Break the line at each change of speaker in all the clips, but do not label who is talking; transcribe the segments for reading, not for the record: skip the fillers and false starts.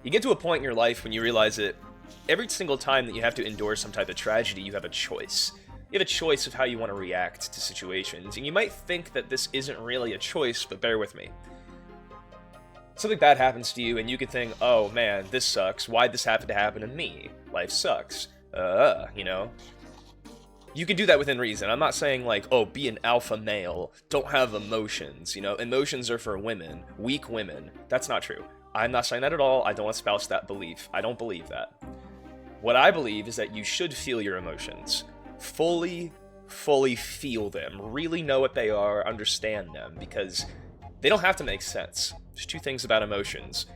You get to a point in your life when you realize that every single time that you have to endure some type of tragedy, you have a choice. You have a choice of how you want to react to situations, and you might think that this isn't really a choice, but bear with me. Something bad happens to you, and you could think, oh man, this sucks. Why'd this happen to happen to me? Life sucks. You know? You can do that within reason. I'm not saying like, oh, be an alpha male, don't have emotions, you know? Emotions are for women, weak women. That's not true. I'm not saying that at all. I don't espouse that belief. I don't believe that. What I believe is that you should feel your emotions. Fully feel them. Really know what they are, understand them, because they don't have to make sense. There's two things about emotions.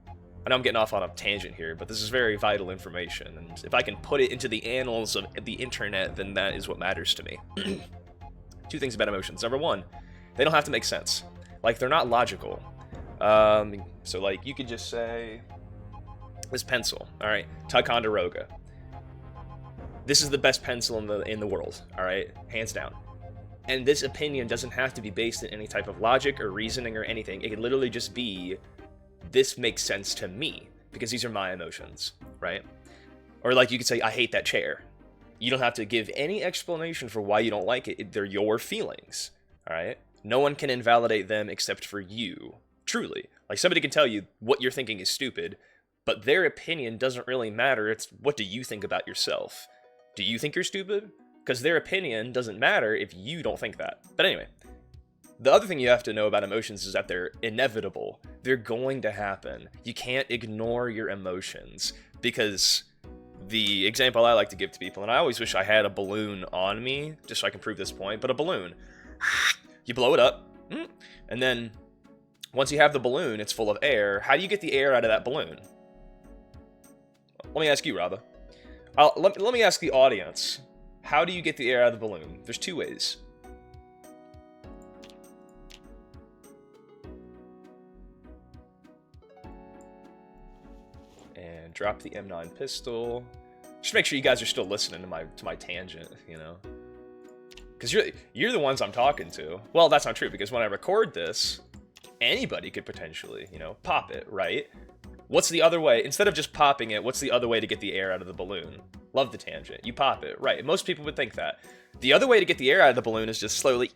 I know I'm getting off on a tangent here, but this is very vital information, and if I can put it into the annals of the internet, then that is what matters to me. Two things about emotions. Number one, they don't have to make sense. Like, they're not logical. So like, you could just say, this pencil, alright, Ticonderoga. This is the best pencil in the world, alright, hands down. And this opinion doesn't have to be based in any type of logic or reasoning or anything. It could literally just be, this makes sense to me, because these are my emotions, right? Or like, you could say, I hate that chair. You don't have to give any explanation for why you don't like it. They're your feelings, alright? No one can invalidate them except for you. Truly. Like, somebody can tell you what you're thinking is stupid, but their opinion doesn't really matter. It's, what do you think about yourself? Do you think you're stupid? Because their opinion doesn't matter if you don't think that. But anyway, the other thing you have to know about emotions is that they're inevitable. They're going to happen. You can't ignore your emotions, because the example I like to give to people, and I always wish I had a balloon on me, just so I can prove this point, but a balloon. You blow it up, and then once you have the balloon, it's full of air. How do you get the air out of that balloon? Let me ask you, Raba. Let me ask the audience. How do you get the air out of the balloon? There's two ways. And drop the M9 pistol. Just make sure you guys are still listening to my tangent, you know? Because you're the ones I'm talking to. Well, that's not true, because when I record this, anybody could potentially, you know, pop it, right? What's the other way? Instead of just popping it, what's the other way to get the air out of the balloon? Love the tangent. You pop it, right? Most people would think that. The other way to get the air out of the balloon is just slowly...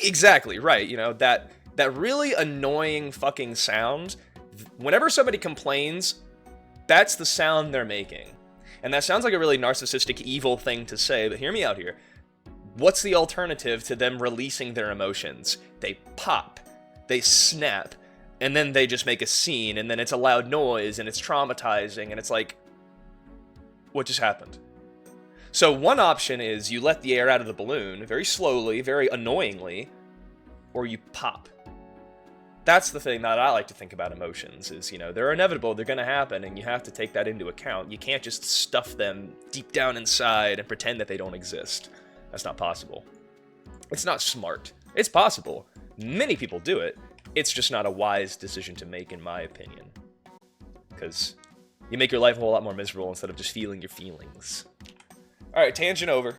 Exactly, right. You know, that really annoying fucking sound. Whenever somebody complains, that's the sound they're making. And that sounds like a really narcissistic, evil thing to say, but hear me out here. What's the alternative to them releasing their emotions? They pop. They snap. And then they just make a scene, and then it's a loud noise, and it's traumatizing, and it's like, what just happened? So one option is you let the air out of the balloon very slowly, very annoyingly, or you pop. That's the thing that I like to think about emotions, is, you know, they're inevitable, they're gonna happen, and you have to take that into account. You can't just stuff them deep down inside and pretend that they don't exist. That's not possible. It's not smart. It's possible. Many people do it. It's just not a wise decision to make, in my opinion. Because you make your life a whole lot more miserable instead of just feeling your feelings. Alright, tangent over.